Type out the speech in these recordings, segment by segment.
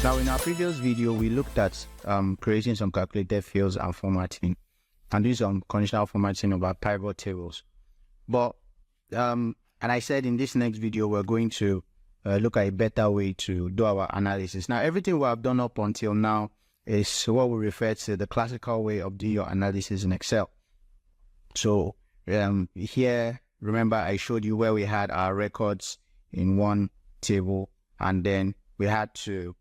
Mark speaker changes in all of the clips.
Speaker 1: Now, in our previous video, we looked at creating some calculated fields and formatting, and doing some conditional formatting of our pivot tables. But and I said in this next video, we're going to look at a better way to do our analysis. Now, everything we have done up until now is what we refer to the classical way of doing your analysis in Excel. So here, remember I showed you where we had our records in one table, and then we had to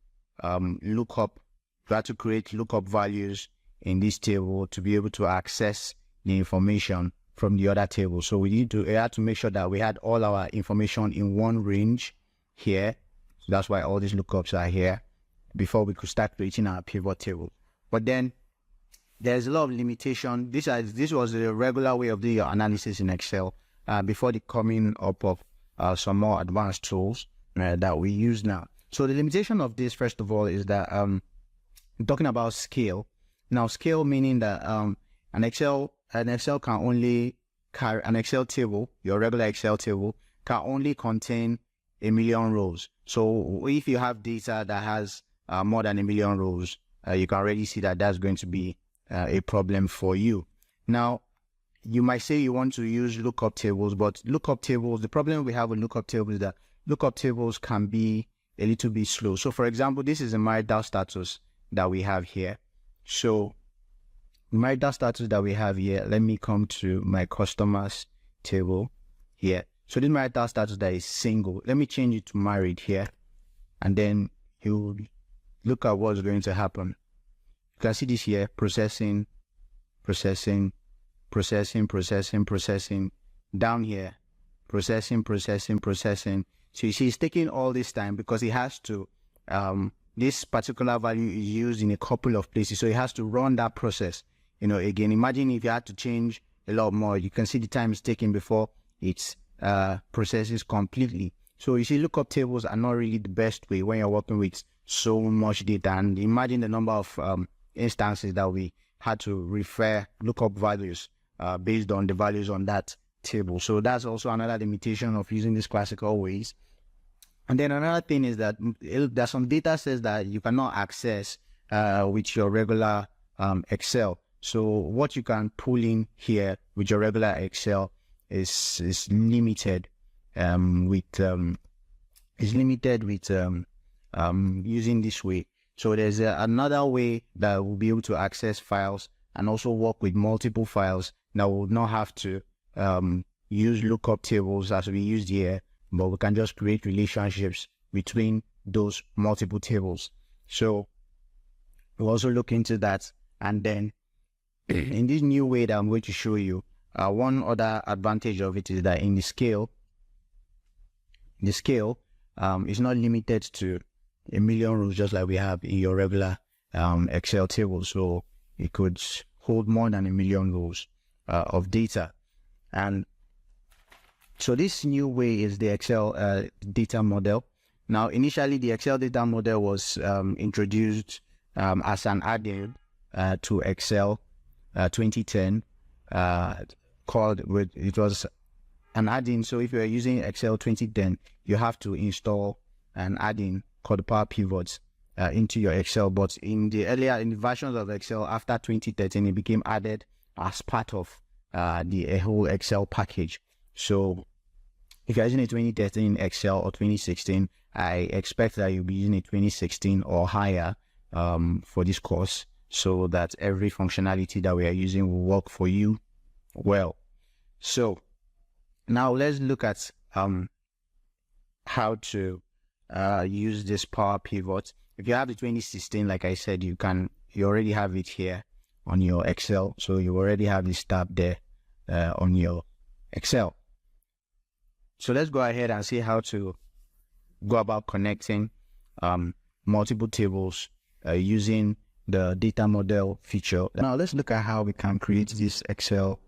Speaker 1: create lookup values in this table to be able to access the information from the other table. So we had to make sure that we had all our information in one range here. So that's why all these lookups are here before we could start creating our pivot table. But then there's a lot of limitation. This was the regular way of doing your analysis in Excel before the coming up of some more advanced tools that we use now. So the limitation of this, first of all, is that I'm talking about scale. Now, scale meaning that an Excel can only carry an Excel table, your regular Excel table, can only contain 1 million rows. So if you have data that has more than 1 million rows, you can already see that that's going to be a problem for you. Now, you might say you want to use lookup tables, but lookup tables, the problem we have with lookup tables is that lookup tables can be a little bit slow. So for example, this is a marital status that we have here. So marital status that we have here, let me come to my customers table here. So this marital status that is single, let me change it to married here, and then you look at what's going to happen. You can see this here, processing, down here, processing. So you see it's taking all this time because it has to, this particular value is used in a couple of places. So it has to run that process. Again, imagine if you had to change a lot more. You can see the time it's taking before it processes completely. So you see lookup tables are not really the best way when you're working with so much data. And imagine the number of instances that we had to refer lookup values based on the values on that table. So that's also another limitation of using these classical ways. And then another thing is that there's some data sets that you cannot access with your regular Excel. So what you can pull in here with your regular Excel is limited using this way. So there's another way that we'll be able to access files and also work with multiple files that will not have to use lookup tables as we used here, but we can just create relationships between those multiple tables. So we'll also look into that. And then in this new way that I'm going to show you, one other advantage of it is that in the scale is not limited to 1 million rows just like we have in your regular Excel table. So it could hold more than 1 million rows of data. And so this new way is the Excel data model. Now, initially, the Excel data model was introduced as an add-in to Excel 2010 it was an add-in. So if you're using Excel 2010, you have to install an add-in called Power Pivots into your Excel. But in the versions of Excel after 2013, it became added as part of the whole Excel package. So if you're using a 2013 Excel or 2016, I expect that you'll be using a 2016 or higher for this course, so that every functionality that we are using will work for you well. So now let's look at how to use this Power Pivot. If you have the 2016, like I said, you already have it here on your Excel. So you already have this tab there on your Excel. So let's go ahead and see how to go about connecting multiple tables using the data model feature. Now let's look at how we can create this Excel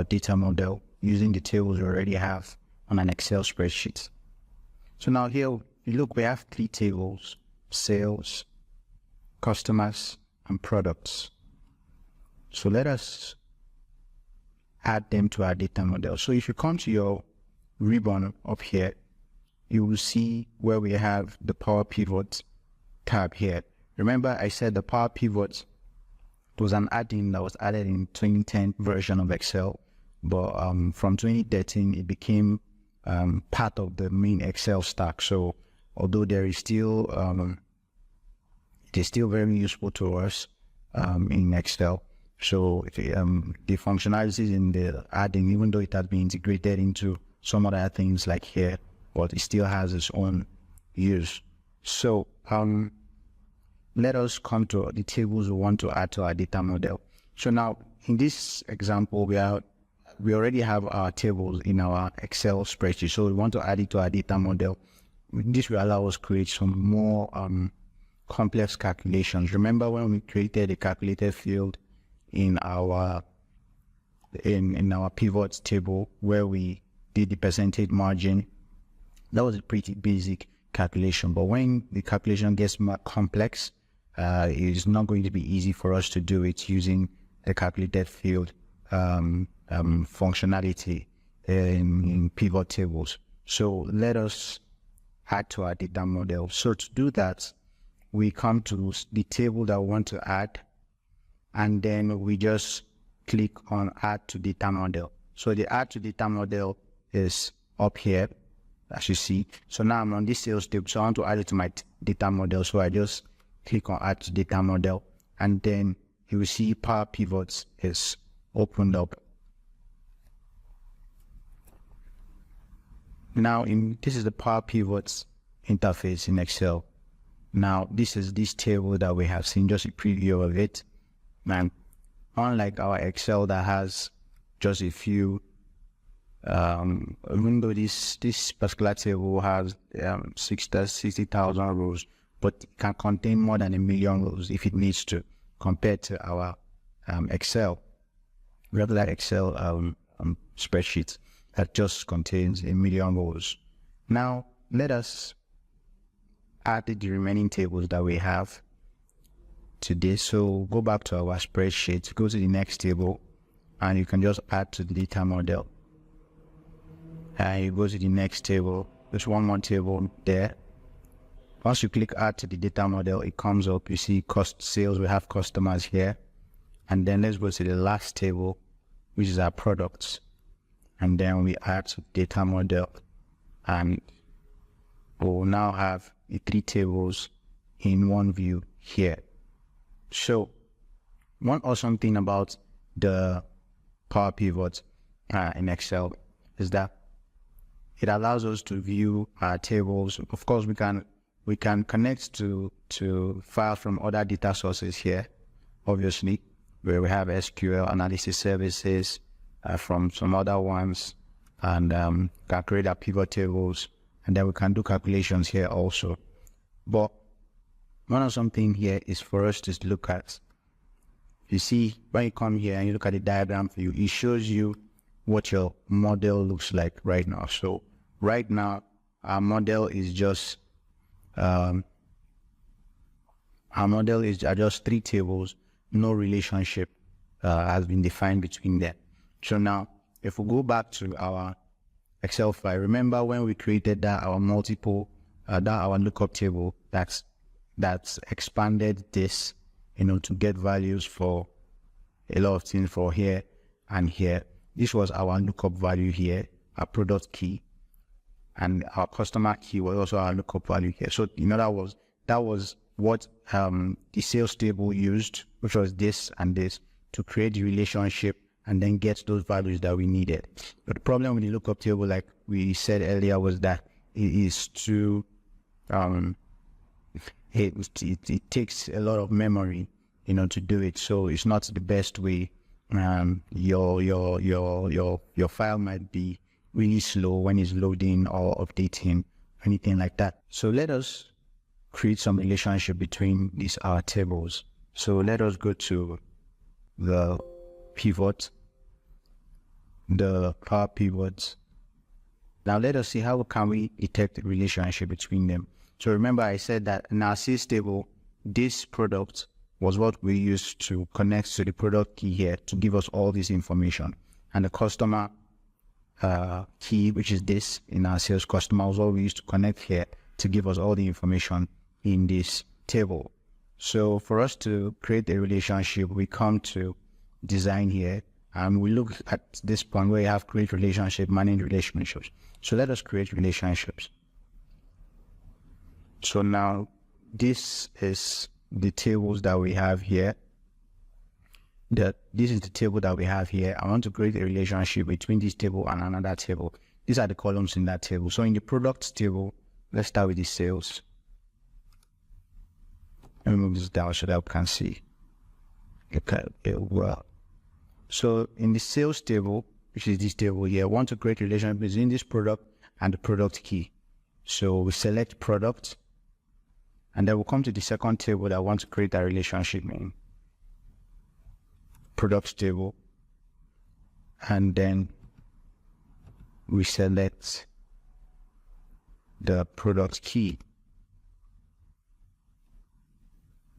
Speaker 1: data model using the tables we already have on an Excel spreadsheet. So now here, you look, we have 3 tables: sales, customers, and products. So let us add them to our data model. So if you come to your ribbon up here, you will see where we have the Power Pivot tab here. Remember I said the Power Pivot was an add-in that was added in 2010 version of Excel, but from 2013 it became part of the main Excel stack. So although there is still it is still very useful to us in Excel. So the functionalities in the add-in, even though it has been integrated into some other things like here, but it still has its own use. So let us come to the tables we want to add to our data model. So now in this example, we already have our tables in our Excel spreadsheet. So we want to add it to our data model. This will allow us to create some more complex calculations. Remember when we created a calculated field in our pivot table where we did the percentage margin? That was a pretty basic calculation, but when the calculation gets more complex, it's not going to be easy for us to do it using the calculated field functionality in pivot tables. So let us add to our data model. So to do that, we come to the table that we want to add, and then we just click on add to data model. So the add to data model is up here, as you see. So now I'm on this sales table, so I want to add it to my data model. So I just click on add to data model, and then you will see Power Pivots is opened up. Now this is the Power Pivots interface in Excel. Now this is this table that we have seen, just a preview of it. And unlike our Excel that has just a few, even though this particular table has 60,000 rows, but it can contain more than 1 million rows if it needs to, compared to our Excel, regular Excel spreadsheet that just contains 1 million rows. Now let us add the remaining tables that we have to this. So go back to our spreadsheet, go to the next table, and you can just add to the data model. And you go to the next table, there's one more table there. Once you click add to the data model, it comes up, you see cost sales, we have customers here. And then let's go to the last table, which is our products. And then we add to data model, and we'll now have the 3 tables in one view here. So one awesome thing about the Power Pivot in Excel is that it allows us to view our tables. Of course, we can connect to files from other data sources here, obviously, where we have SQL analysis services from some other ones, and can create our pivot tables, and then we can do calculations here also. But one of something here is for us to look at. You see, when you come here and you look at the diagram view, it shows you what your model looks like right now. So right now, our model is just are just 3 tables, no relationship has been defined between them. So now, if we go back to our Excel file, remember when we created that our our lookup table that's expanded this, to get values for a lot of things for here and here. This was our lookup value here, our product key, and our customer key was also our lookup value here. So that was what the sales table used, which was this and this, to create the relationship and then get those values that we needed. But the problem with the lookup table, like we said earlier, was that it is too it takes a lot of memory, to do it. So it's not the best way. Your file might be really slow when it's loading or updating, anything like that. So let us create some relationship between these our tables. So let us go to the pivot, the Power Pivots. Now let us see how can we detect the relationship between them. So remember I said that in our sales table, this product was what we used to connect to the product key here to give us all this information. And the customer key, which is this in our sales customer, was what we used to connect here to give us all the information in this table. So for us to create a relationship, we come to design here, and we look at this point where you have create relationship, manage relationships. So let us create relationships. So now this is the tables that we have here. This is the table that we have here. I want to create a relationship between this table and another table. These are the columns in that table. So in the products table, let's start with the sales. Let me move this down so that we can see. Okay, well. So in the sales table, which is this table here, I want to create a relationship between this product and the product key. So we select product, and then we'll come to the second table that I want to create a relationship in. Products table, and then we select the product key.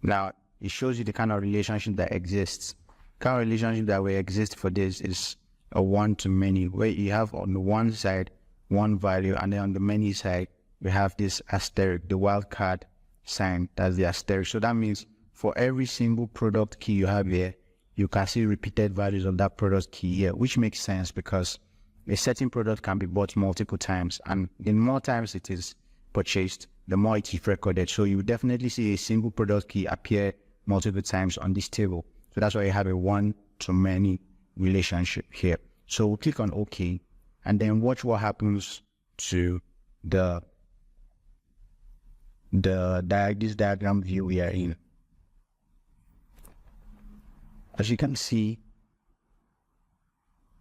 Speaker 1: Now it shows you the kind of relationship that exists. The kind of relationship that will exist for this is a one-to-many, where you have on the one side one value, and then on the many side we have this asterisk, the wildcard sign. That's the asterisk. So that means for every single product key you have here, you can see repeated values of that product key here, which makes sense because a certain product can be bought multiple times, and the more times it is purchased, the more it is recorded. So you will definitely see a single product key appear multiple times on this table. So that's why you have a one-to-many relationship here. So we'll click on OK, and then watch what happens to this diagram view we are in. As you can see,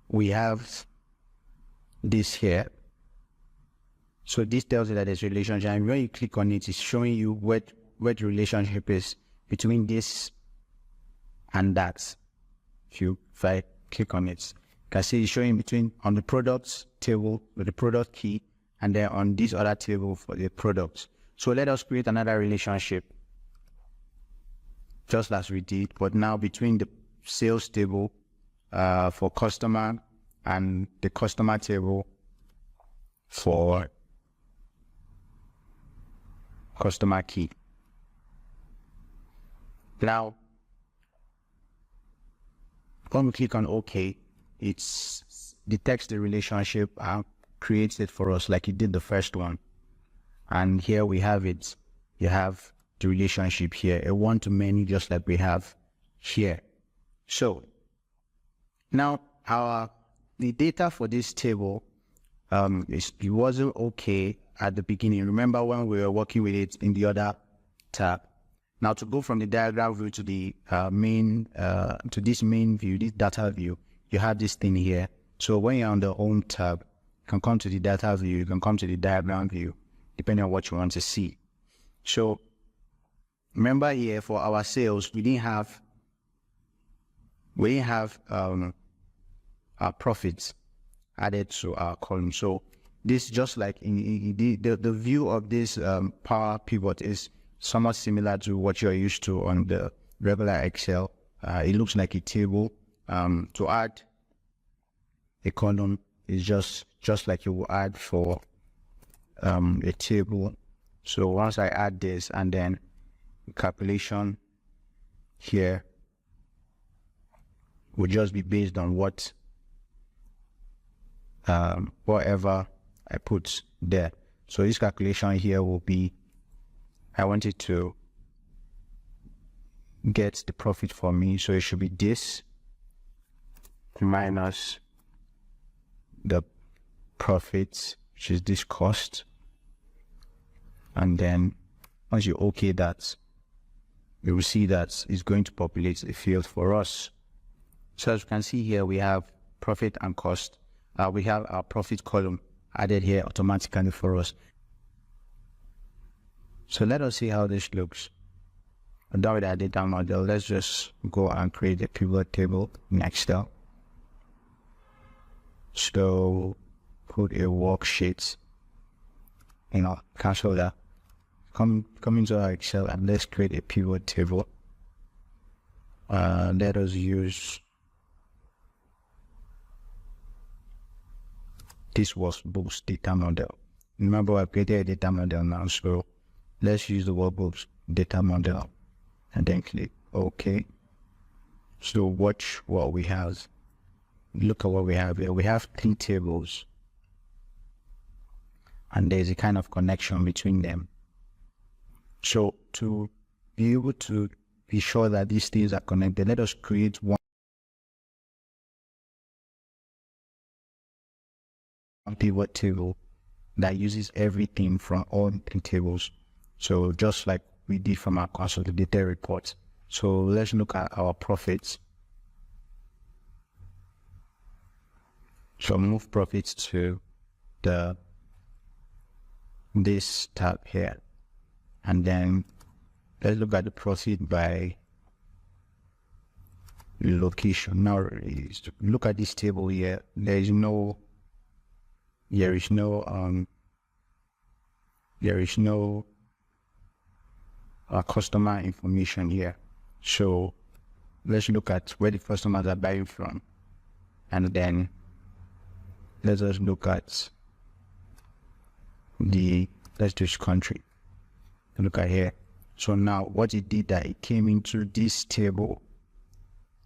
Speaker 1: we have this here. So this tells you that there's a relationship, and when you click on it, it's showing you what the relationship is between this and that. If I click on it, you can see it's showing between on the products table with the product key, and then on this other table for the products. So let us create another relationship, just as we did, but now between the sales table for customer and the customer table for customer key. Now, when we click on OK, it detects the relationship and creates it for us like it did the first one. And here we have it. You have the relationship here, a one-to-many, just like we have here. So now the data for this table it wasn't okay at the beginning. Remember when we were working with it in the other tab. Now to go from the diagram view to the to this main view, this data view, you have this thing here. So when you're on the home tab, you can come to the data view, you can come to the diagram view, depending on what you want to see. So remember here for our sales, we didn't have our profits added to our column. So this, just like in the view of this power pivot, is somewhat similar to what you're used to on the regular Excel. It looks like a table. To add a column is just like you will add for a table. So once I add this, and then calculation here will just be based on whatever I put there. So this calculation here will be, I want it to get the profit for me, so it should be this minus the profit, which is this cost. And then once you OK that, you will see that it's going to populate a field for us. So as you can see here, we have profit and cost. We have our profit column added here automatically for us. So let us see how this looks. I'm done with our data model. Let's just go and create a pivot table in Excel. So put a worksheet, cancel that. Come into our Excel and let's create a pivot table. Let us use this workbooks data model. Remember, I created a data model now, so let's use the workbooks data model, and then click OK. So watch what we have. Look at what we have here. We have 3 tables, and there's a kind of connection between them. So to be able to be sure that these things are connected, let us create one pivot table that uses everything from all 3 tables. So just like we did from our consolidated report. So let's look at our profits. So move profits to this tab here, and then let's look at the profit by location. Now look at this table here. There is no customer information here. So let's look at where the customers are buying from, and then let us look at let's do country. Look at here. So now what it did, that it came into this table,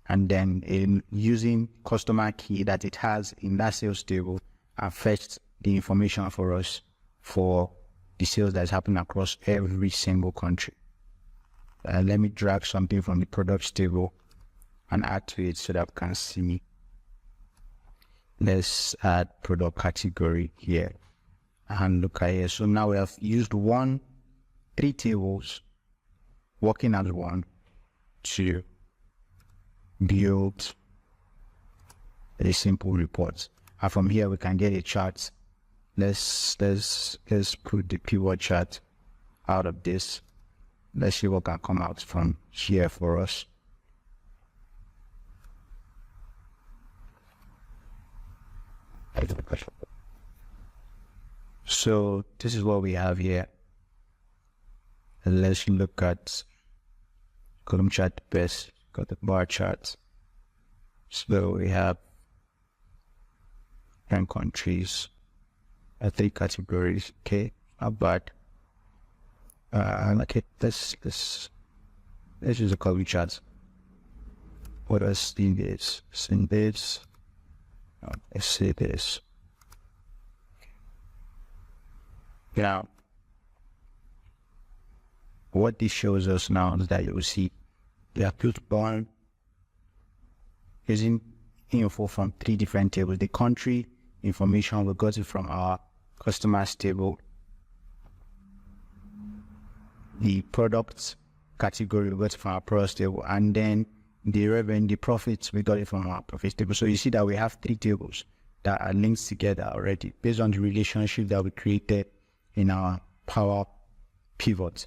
Speaker 1: and then in using customer key that it has in that sales table, and fetched the information for us for the sales that's happening across every single country. Let me drag something from the products table and add to it so that we can see. Let's add product category here, and look at here. So now we have used 3 tables working as one to build a simple report. And from here we can get a chart. Let's put the pivot chart out of this. Let's see what can come out from here for us. So this is what we have here. And let's look at column chart best. Got the bar charts. So we have 10 countries, 3 categories. Okay, not bad. Okay, let's use a column chart. What does this? In this. Let's see this. Now, what this shows us now is that you will see we have built born using info from 3 different tables. The country information, we got it from our customers table. The products category, we got it from our products table, and then the revenue, the profits, we got it from our profits table. So you see that we have 3 tables that are linked together already based on the relationship that we created in our Power Pivot.